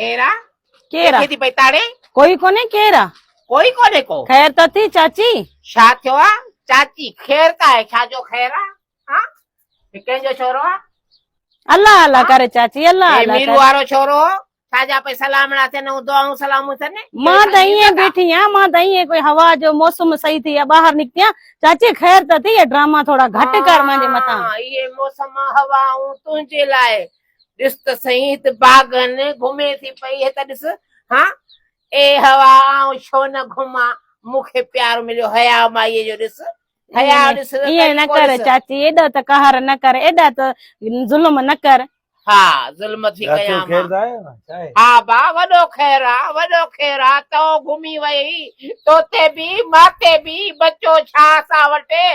केरा केरा थी पई ताड़े कोई कोने केरा कोई कोने को खैर तो थी चाची छा थियो आ चाची खैर का है छा जो खैर आ हां कंहिंजो छोरो आ अल्लाह अल्लाह करे चाची अल्लाह अल्लाह मीरू वारो छोरो साजा पे सलामणा थे न दुआऊं सलामूं थे ने मां त ईअं बीठी आहियां मां त ईअं कोई हवा जो मौसम सही थी आहे ॿाहिरि निकिती आहियां चाची खैर त थी ड्रामा थोड़ा घटि कर मुंहिंजे मथां ये मौसम हवाऊं तुंहिंजे लाइ ॾिस त सही त बागन घुमे थी पई हे त ॾिस हां ए हवा आऊं छो न घुमां मूंखे प्यार मिलियो हया माईअ जो ॾिस हया ॾिस ईअं न कर चाची एॾो त कहर न कर एॾा त ज़ुल्म न कर हा ज़ुल्म थी कयां हा बा वॾो खैर आ तो घुमी वई तोते भी माते भी बच्चो छा सा वटे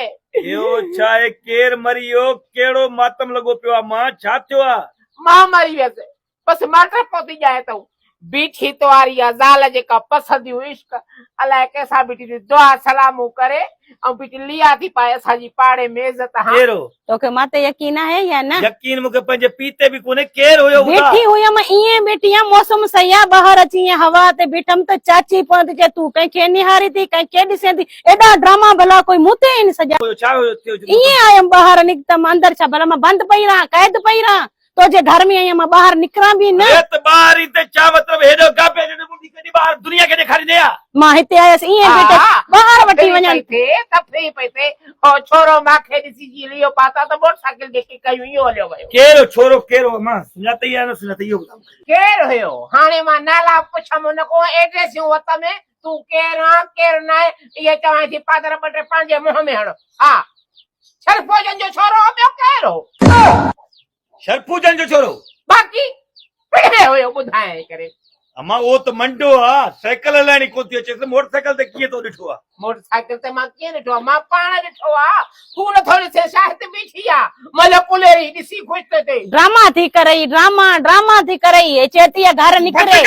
इहो छा आहे केर मरी वियो कहिड़ो मातम लॻो पियो आहे मां छा थियो आहे मां मरी वियसि बसि माटर पोती ॼाए अथऊं बीठी तोवारी आहे ज़ाल जेका पसंदियूं इश्क अलाए कंहिंसां बीठी थी दुआ सलामूं करे ऐं बीठी लिया थी पाए असांजी पाड़े में इज़त केरो तोखे मां ते यकीन आहे या न यकीन मूंखे पंहिंजे पीते बि कोन्हे केर हुयो बीठी हुयमि ईअं बीठी आहियां मौसम सही आहे ॿाहिरि अची ईअं हवा ते बीठमि त चाची पवंदी चए तूं कंहिंखे निहारी थी कंहिंखे ॾिसे थी एॾा ड्रामा भला कोई मूं ते आहिनि सॼा छा हुयो ईअं आयमि ॿाहिरि निकितमि अंदरि छा भला मां बंदि पई रहां क़ैद पई रहां तुंहिंजे घर में आहियां मां ॿाहिरि निकिरां बि न ॿाहिरि ते छा मतिलबु हेॾो गापे कॾहिं ॿाहिरि दुनिया खे ॾेखारींदे आहे मां हिते आयसि ईअं बीठे ॿाहिरि वठी वञनि तफरी पई थिए ओ छोरो मांखे ॾिसी जी लियो पाता त मोटरसाइकिल जेकी कयूं इहो हलियो वियो केरो छोरो केरो मां सुञाती आहे न सुञाती इहो केरु हुयो हाणे मां नाला पुछम न को एड्रेसियूं वत में तूं केरु आहे केरु न आहे इहे चवां थी पादर ॿ टे पंहिंजे मुंहं में हण हा शरफोजन जो छोरो ॿियो केरु हो शरफूजन जो छोरो बाक़ी पिणे हुयो ॿुधाए करे अम्मा उहो त मंडो आहे साइकिल हलाइणी कोन थी अचे मोटरसाइकिल ते कीअं तो ॾिठो आहे मोटरसाइकिल ते मां कीअं ॾिठो आहे मां पाण ॾिठो आहे तूं नथो ॾिसे छा हिते बीठी आहे मल कुलेरी ॾिसी ख़ुशि थी थिए ड्रामा थी करई ड्रामा थी करई चेती आहे घर निकिरे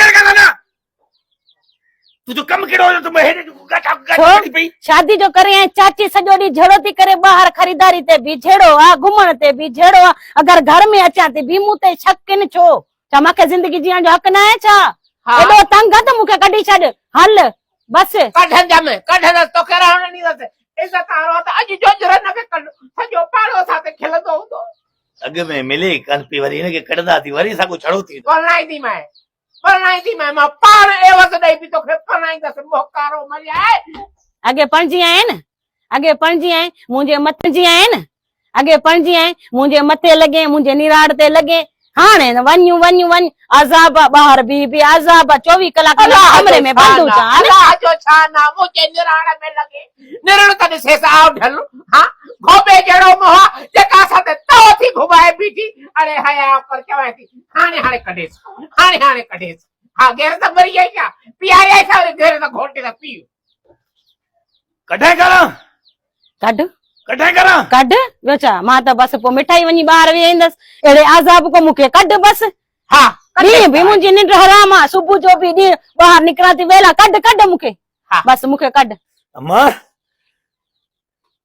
तुंहिंजो कमु कहिड़ो हुयो तूं हेॾे पई शादी जो करे ऐं चाची सॼो ॾींहुं झेड़ो थी करे ॿाहिरि ख़रीदारी ते बि झेड़ो आहे घुमण ते बि झेड़ो आहे अगरि घर में अचां थी बि मूं ते शक किन छो छा मूंखे ज़िंदगी जीअण जो हक़ न आहे छा एॾो तंग आहे त मूंखे कढी छॾ हल बस कढंदसि तोखे रहण ॾींदसि इज़त वारो त अॼु जोजर न खे कढ सॼो पाड़ो सां ते खिलंदो हूंदो अॻ में मिले कान पई वरी हिनखे कढंदा थी वरी साॻो छड़ो थी परणाईंदी मां पाण एवज़ ॾेई बि तोखे परणाईंदसि मोकारो मरिया अॻे पणजी आहिनि मुंहिंजे मथे जी आहिनि अॻे पणजी आहीं मुंहिंजे मथे लॻे मुंहिंजे निराड़ ते लॻे हाणे वञ अज़ाब ॿाहिरि बि अज़ाब 24 कलाक कमरे में बंदि हुजां अल्लाह जो छा नाम मुंहिंजे निराड़ में लॻे निरण त ॾिसेसि आव ढल हा गोबे जहिड़ो मोह जेका असां ते तव थी घुमाए बीठी अरे हया कर चवां थी हाणे कढेसि हा घेर त मरी आई छा पीआरे आई छा घेर त घोटे त पीउ कढ ॿियो छा मां त बसि पोइ मिठाई वञी ॿाहिरि वेहींदसि अहिड़े आज़ाब को मूंखे कढ बसि हा ॾींहुं बि मुंहिंजी निंड हराम आहे सुबुह जो बि ॾींहुं ॿाहिरि निकिरां थी वेला कढ मूंखे बसि मूंखे कढ अम्मा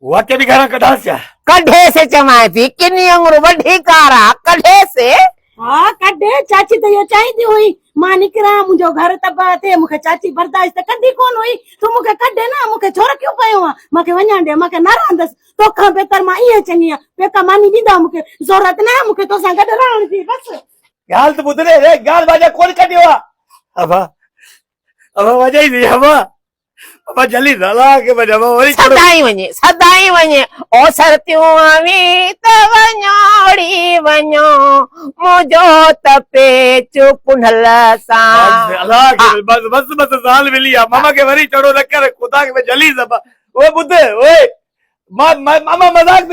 वाके बि घरां कढांसि छा कढेसि चवां थी किनी अंगूर वॾी कार आहे कढेसि हा कढ चाची त इहो चाहींदी हुई मां निकिरां मुंहिंजो घर तबाह थिए मूंखे चाची बर्दाश्त त कंदी कोन हुई तूं मूंखे कढ न मूंखे छो रखियो पियो आहे मूंखे वञण ॾे मूंखे न रहंदसि तोखां बहितर मां ईअं चङी आहियां पेका मानी ॾींदा मूंखे ज़रूरत न आहे मूंखे तोसां गॾु रहण जी बसि ॻाल्हि त ॿुध रे ॻाल्हि बाजा कोन कढियो आहे अबा वॼाई थी अबा जल्दी ज़ाला के वॼावा वरी सदाई वञे ओ सरतियूं आवी त वञोड़ी वञो मुंहिंजो त पेच कुंडल सां अल्लाह के बस ज़ाल मिली आहे मामा के वरी चढ़ो न कर खुदा के जल्दी ज़बा ओए ॿुध ओए मामा मज़ाक